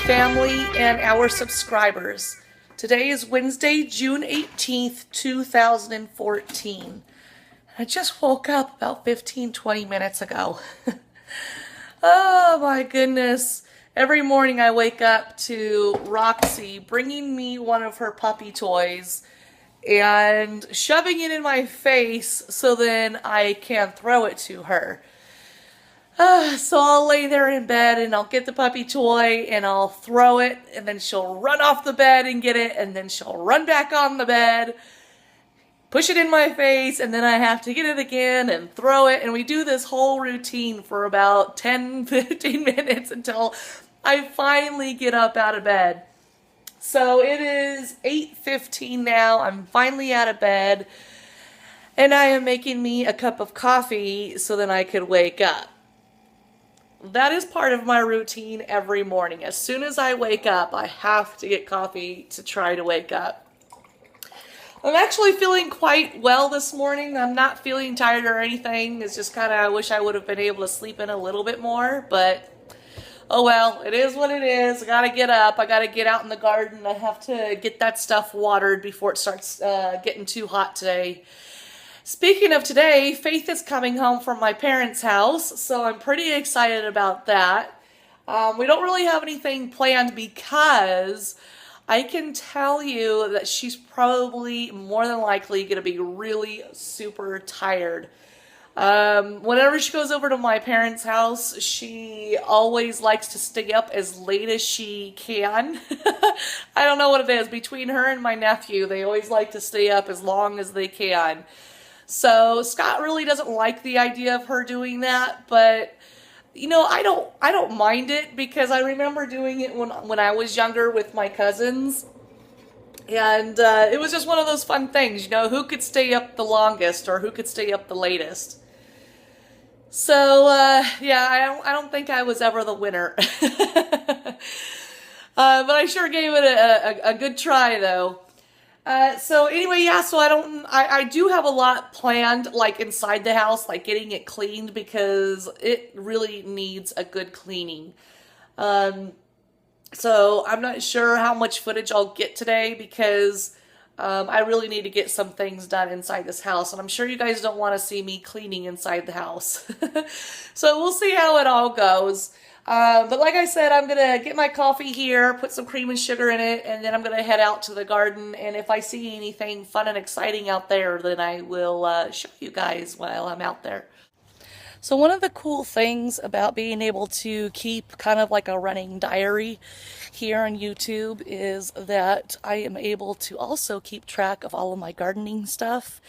family and our subscribers. Today is Wednesday, June 18th, 2014. I just woke up about 15-20 minutes ago. Oh my goodness. Every morning I wake up to Roxy bringing me one of her puppy toys and shoving it in my face so then I can throw it to her. So I'll lay there in bed and I'll get the puppy toy and I'll throw it, and then she'll run off the bed and get it, and then she'll run back on the bed, push it in my face, and then I have to get it again and throw it. And we do this whole routine for about 10-15 minutes until I finally get up out of bed. So it is 8:15 now. I'm finally out of bed and I am making me a cup of coffee so that I could wake up. That is part of my routine every morning. As soon as I wake up, I have to get coffee to try to wake up. I'm actually feeling quite well this morning. I'm not feeling tired or anything. It's just kind of, I wish I would have been able to sleep in a little bit more, but oh well, it is what it is. I gotta get up. I gotta get out in the garden. I have to get that stuff watered before it starts getting too hot today. Speaking of today, Faith is coming home from my parents' house, so I'm pretty excited about that. We don't really have anything planned because I can tell you that she's probably more than likely going to be really super tired. Whenever she goes over to my parents' house, she always likes to stay up as late as she can. I don't know what it is. Between her and my nephew, they always like to stay up as long as they can. So Scott really doesn't like the idea of her doing that, but you know, I don't mind it because I remember doing it when I was younger with my cousins, and it was just one of those fun things, you know, who could stay up the longest or who could stay up the latest. So yeah, I don't think I was ever the winner, but I sure gave it a good try though. So anyway, yeah, so I do have a lot planned, like inside the house, like getting it cleaned because it really needs a good cleaning. So I'm not sure how much footage I'll get today because, I really need to get some things done inside this house, and I'm sure you guys don't want to see me cleaning inside the house. So we'll see how it all goes. But like I said, I'm going to get my coffee here, put some cream and sugar in it, and then I'm going to head out to the garden. And if I see anything fun and exciting out there, then I will show you guys while I'm out there. So one of the cool things about being able to keep kind of like a running diary here on YouTube is that I am able to also keep track of all of my gardening stuff.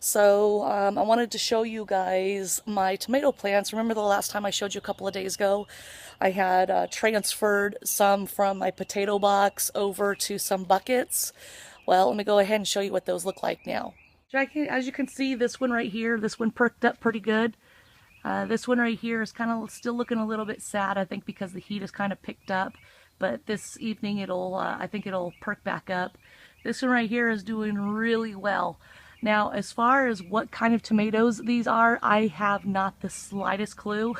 So I wanted to show you guys my tomato plants. Remember the last time I showed you a couple of days ago? I had transferred some from my potato box over to some buckets. Well, let me go ahead and show you what those look like now. As you can see, this one right here, this one perked up pretty good. This one right here is kind of still looking a little bit sad, I think, because the heat has kind of picked up. But this evening I think it'll perk back up. This one right here is doing really well. Now, as far as what kind of tomatoes these are, I have not the slightest clue.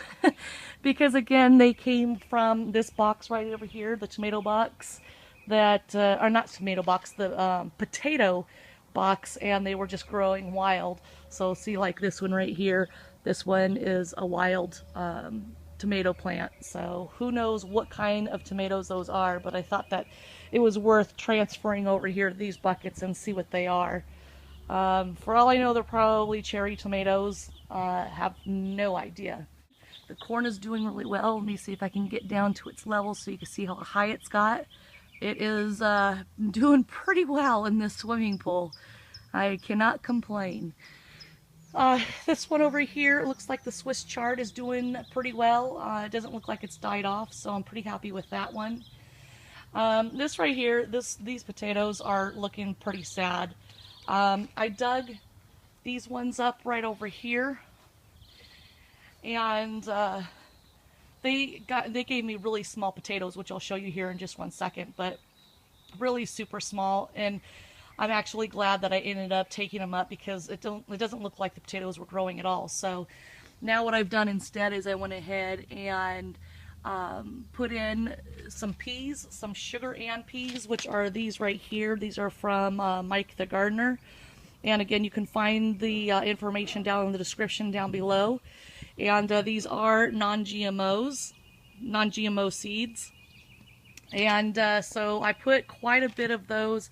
Because again, they came from this box right over here, the tomato box, that, or not tomato box, the potato box, and they were just growing wild. So see, like this one right here, this one is a wild tomato plant. So who knows what kind of tomatoes those are, but I thought that it was worth transferring over here to these buckets and see what they are. For all I know, they're probably cherry tomatoes. Have no idea. The corn is doing really well. Let me see if I can get down to its level so you can see how high it's got. It is doing pretty well in this swimming pool. I cannot complain. This one over here, it looks like the Swiss chard is doing pretty well. It doesn't look like it's died off, so I'm pretty happy with that one. This right here, these potatoes are looking pretty sad. I dug these ones up right over here, and they gave me really small potatoes, which I'll show you here in just one second, but really super small. And I'm actually glad that I ended up taking them up because it doesn't look like the potatoes were growing at all. So now what I've done instead is I went ahead and put in some peas, some sugar and peas, which are these right here. These are from Mike the Gardener. And again, you can find the information down in the description down below. And these are non-GMO seeds. And so I put quite a bit of those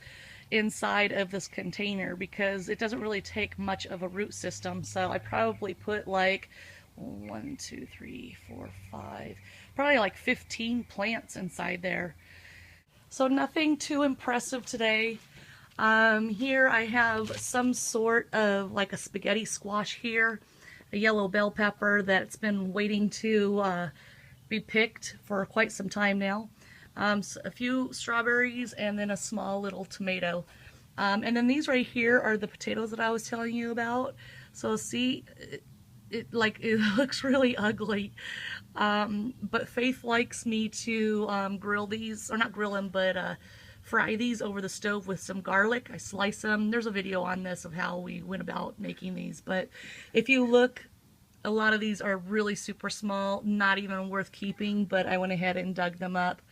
inside of this container because it doesn't really take much of a root system. So I probably put like 1, 2, 3, 4, 5, probably like 15 plants inside there. So nothing too impressive today. Here I have some sort of like a spaghetti squash here, a yellow bell pepper that's been waiting to be picked for quite some time now. So a few strawberries and then a small little tomato. And then these right here are the potatoes that I was telling you about. So see, it looks really ugly. But Faith likes me to grill these, or not grill them, but fry these over the stove with some garlic. I slice them. There's a video on this of how we went about making these. But if you look, a lot of these are really super small, not even worth keeping, but I went ahead and dug them up.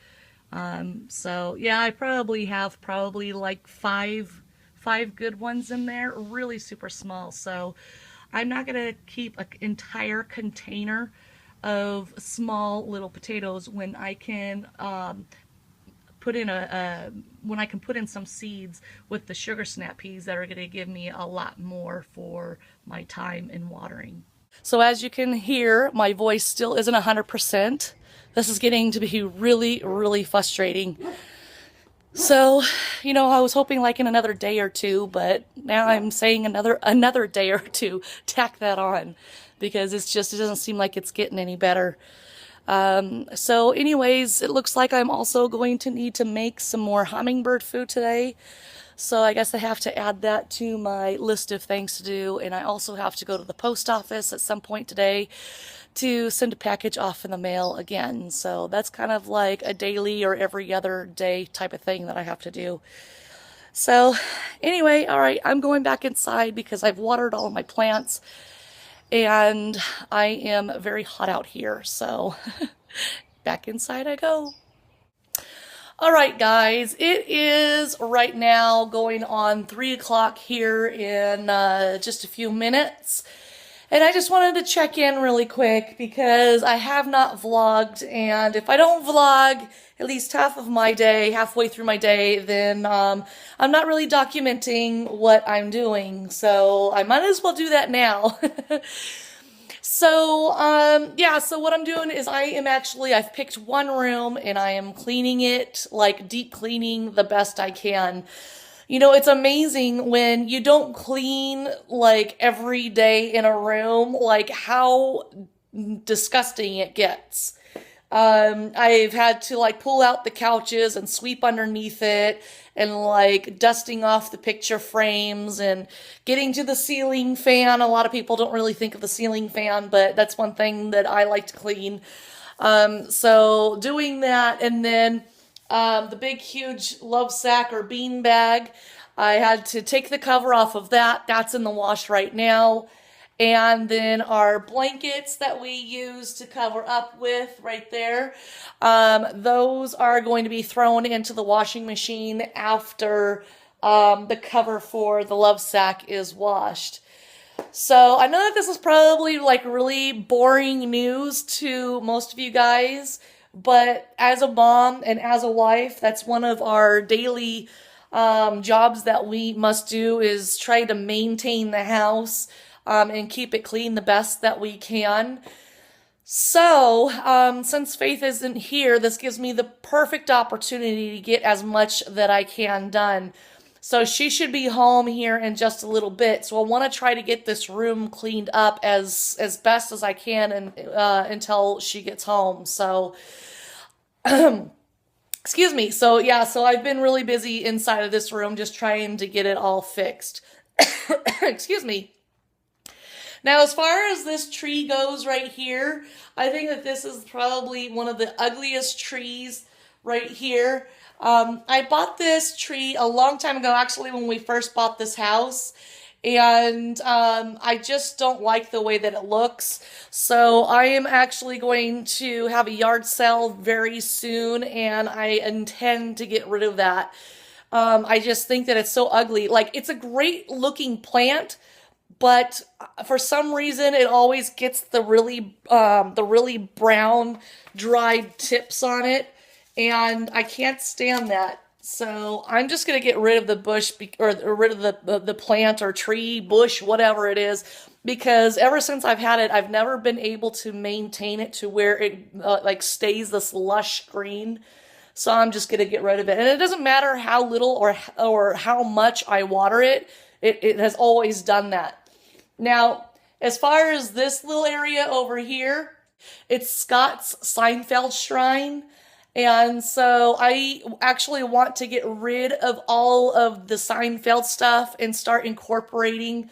So yeah, I probably have like five good ones in there, really super small. So I'm not gonna keep an entire container of small little potatoes when I can put in some seeds with the sugar snap peas that are gonna give me a lot more for my time in watering. So as you can hear, my voice still isn't 100%. This is getting to be really, really frustrating. So, you know, I was hoping like in another day or two, but now I'm saying another day or two, tack that on, because it doesn't seem like it's getting any better. So anyways, it looks like I'm also going to need to make some more hummingbird food today. So I guess I have to add that to my list of things to do. And I also have to go to the post office at some point today to send a package off in the mail again. So that's kind of like a daily or every other day type of thing that I have to do. So anyway, all right, I'm going back inside because I've watered all of my plants and I am very hot out here. So back inside I go. All right, guys, it is right now going on 3 o'clock here in just a few minutes. And I just wanted to check in really quick because I have not vlogged. And if I don't vlog at least half of my day, halfway through my day, then I'm not really documenting what I'm doing. So I might as well do that now. So, yeah, so what I'm doing is I've picked one room and I am cleaning it, like deep cleaning the best I can. You know, it's amazing when you don't clean like every day in a room, like how disgusting it gets. I've had to like pull out the couches and sweep underneath it and like dusting off the picture frames and getting to the ceiling fan. A lot of people don't really think of the ceiling fan, but that's one thing that I like to clean. So doing that, and then the big huge love sack or bean bag, I had to take the cover off of that. That's in the wash right now. And then our blankets that we use to cover up with right there, those are going to be thrown into the washing machine after the cover for the love sack is washed. So I know that this is probably like really boring news to most of you guys, but as a mom and as a wife, that's one of our daily jobs that we must do, is try to maintain the house and keep it clean the best that we can. So, since Faith isn't here, this gives me the perfect opportunity to get as much that I can done. So she should be home here in just a little bit. So I want to try to get this room cleaned up as best as I can and until she gets home. So, excuse me. So yeah, so I've been really busy inside of this room just trying to get it all fixed. Excuse me. Now, as far as this tree goes right here, I think that this is probably one of the ugliest trees right here. I bought this tree a long time ago, actually, when we first bought this house. and I just don't like the way that it looks. So I am actually going to have a yard sale very soon, and I intend to get rid of that. I just think that it's so ugly. Like, it's a great looking plant, but for some reason it always gets the really brown, dried tips on it, and I can't stand that. So I'm just gonna get rid of the bush, or rid of the plant or tree, bush, whatever it is, because ever since I've had it, I've never been able to maintain it to where it like stays this lush green. So I'm just gonna get rid of it, and it doesn't matter how little or how much I water it. It has always done that. Now, as far as this little area over here, it's Scott's Seinfeld shrine. And so I actually want to get rid of all of the Seinfeld stuff and start incorporating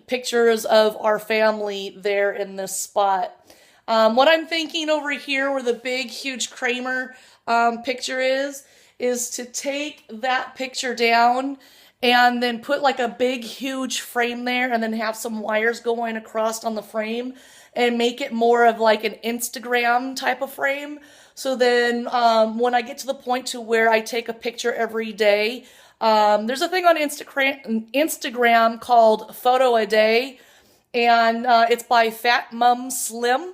pictures of our family there in this spot. What I'm thinking over here where the big, huge Kramer picture is to take that picture down and then put like a big, huge frame there, and then have some wires going across on the frame and make it more of like an Instagram type of frame. So then when I get to the point to where I take a picture every day, there's a thing on Instagram called Photo a Day, and it's by Fat Mum Slim.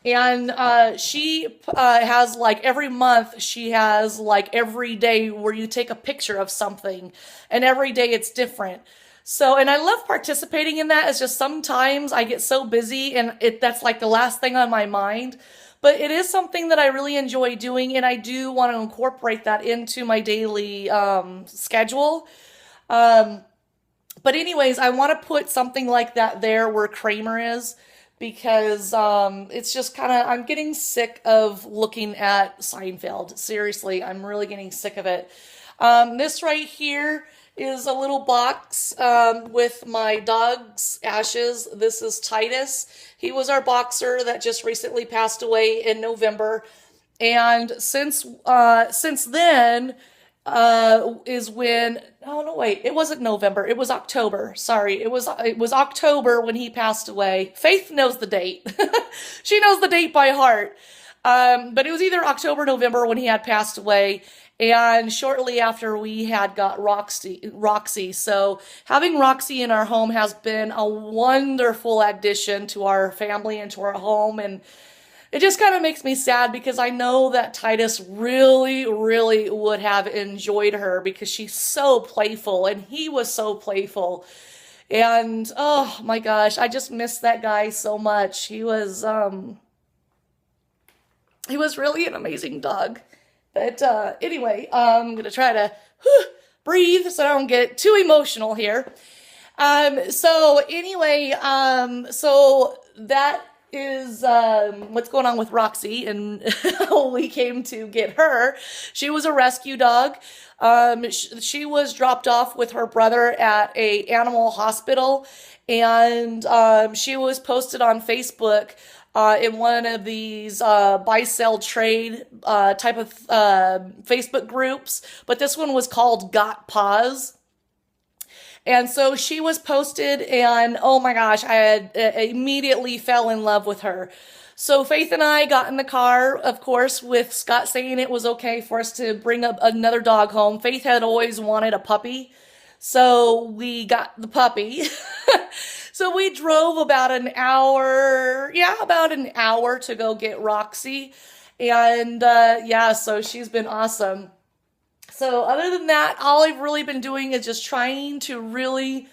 And she has like every month, she has like every day where you take a picture of something, and every day it's different. So, and I love participating in that. It's just sometimes I get so busy and that's like the last thing on my mind. But it is something that I really enjoy doing, and I do want to incorporate that into my daily schedule. But anyways, I want to put something like that there where Kramer is, because it's just kind of, I'm getting sick of looking at Seinfeld. Seriously, I'm really getting sick of it. This right here is a little box with my dog's ashes. This is Titus. He was our boxer that just recently passed away in November. And since then is when, oh no, wait, it wasn't November, it was October. Sorry, it was October when he passed away. Faith knows the date. She knows the date by heart. But it was either October, November when he had passed away, and shortly after we had got Roxy. So having Roxy in our home has been a wonderful addition to our family and to our home, and it just kind of makes me sad because I know that Titus really, really would have enjoyed her because she's so playful, and he was so playful. And oh my gosh, I just miss that guy so much. He was really an amazing dog. But anyway, I'm going to try to breathe so I don't get too emotional here. So anyway, so that is what's going on with Roxy, and we came to get her. She was a rescue dog. She was dropped off with her brother at a animal hospital, and she was posted on Facebook in one of these buy, sell, trade type of Facebook groups, but this one was called Got Paws. And so she was posted, and oh my gosh, I had immediately fell in love with her. So Faith and I got in the car, of course, with Scott saying it was okay for us to bring up another dog home. Faith had always wanted a puppy, so we got the puppy. So we drove about an hour to go get Roxy. And yeah, so she's been awesome. So other than that, all I've really been doing is just trying to really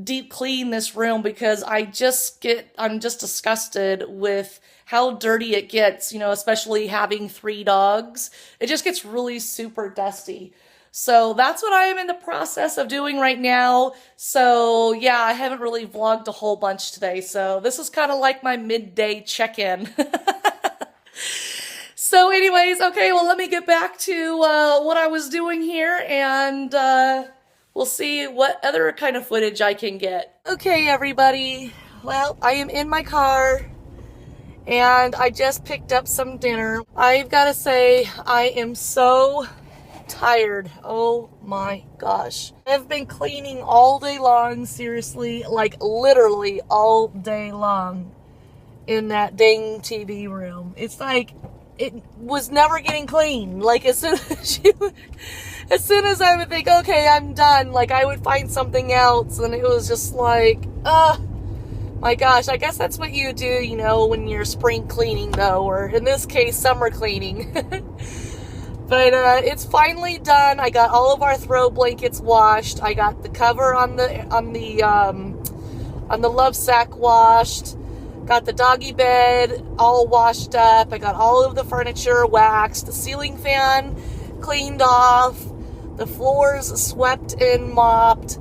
deep clean this room, because I'm just disgusted with how dirty it gets, you know, especially having 3 dogs. It just gets really super dusty. So that's what I am in the process of doing right now. So yeah, I haven't really vlogged a whole bunch today. So this is kind of like my midday check-in. So anyways, okay, well, let me get back to what I was doing here, and we'll see what other kind of footage I can get. Okay, everybody. Well, I am in my car, and I just picked up some dinner. I've got to say, I am so tired. Oh my gosh. I've been cleaning all day long, seriously, like literally all day long in that dang TV room. It's like it was never getting clean. Like as soon as I would think, okay, I'm done, like I would find something else, and it was just like, my gosh, I guess that's what you do, you know, when you're spring cleaning though, or in this case, summer cleaning. But it's finally done. I got all of our throw blankets washed. I got the cover on the love sack washed. Got the doggy bed all washed up. I got all of the furniture waxed. The ceiling fan cleaned off. The floors swept and mopped.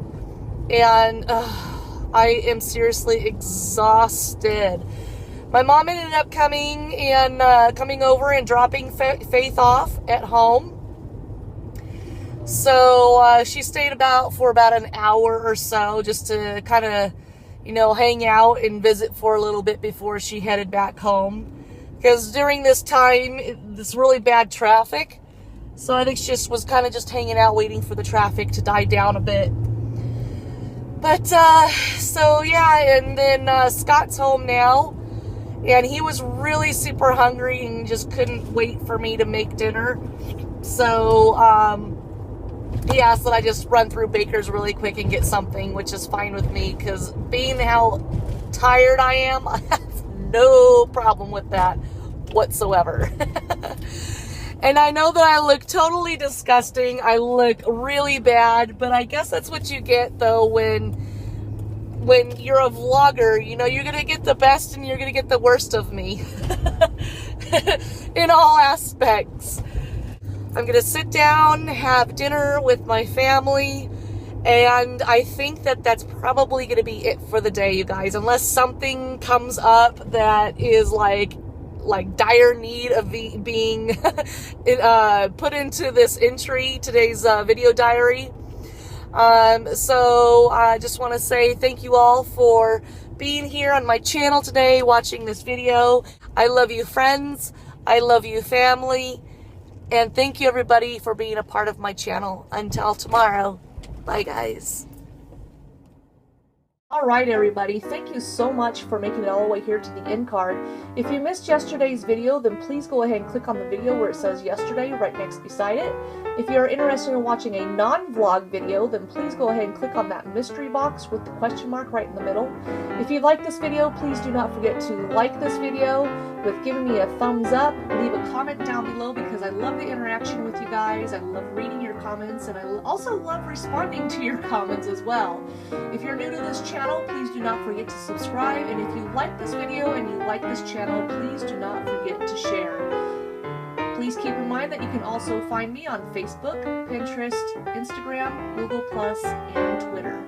And I am seriously exhausted. My mom ended up coming over and dropping Faith off at home. So she stayed for about an hour or so just to kind of, you know, hang out and visit for a little bit before she headed back home. Because during this time, this really bad traffic. So I think she just was kind of just hanging out waiting for the traffic to die down a bit. But, so yeah, and then Scott's home now. And he was really super hungry and just couldn't wait for me to make dinner. So, he asked that I just run through Baker's really quick and get something, which is fine with me, because being how tired I am, I have no problem with that whatsoever. And I know that I look totally disgusting. I look really bad, but I guess that's what you get, though, when you're a vlogger. You know, you're going to get the best and you're going to get the worst of me. In all aspects. I'm going to sit down, have dinner with my family, and I think that that's probably going to be it for the day, you guys. Unless something comes up that is like dire need of being put into this entry, today's video diary. So I just want to say thank you all for being here on my channel today, watching this video. I love you, friends. I love you, family. And thank you, everybody, for being a part of my channel. Until tomorrow. Bye, guys. Alright, everybody. Thank you so much for making it all the way here to the end card. If you missed yesterday's video, then please go ahead and click on the video where it says yesterday right next beside it. If you're interested in watching a non-vlog video, then please go ahead and click on that mystery box with the question mark right in the middle. If you like this video, please do not forget to like this video with giving me a thumbs up. Leave a comment down below because I love the interaction with you guys. I love reading your comments, and I also love responding to your comments as well. If you're new to this channel, please do not forget to subscribe, and if you like this video and you like this channel, please do not forget to share. Please keep in mind that you can also find me on Facebook, Pinterest, Instagram, Google+, and Twitter.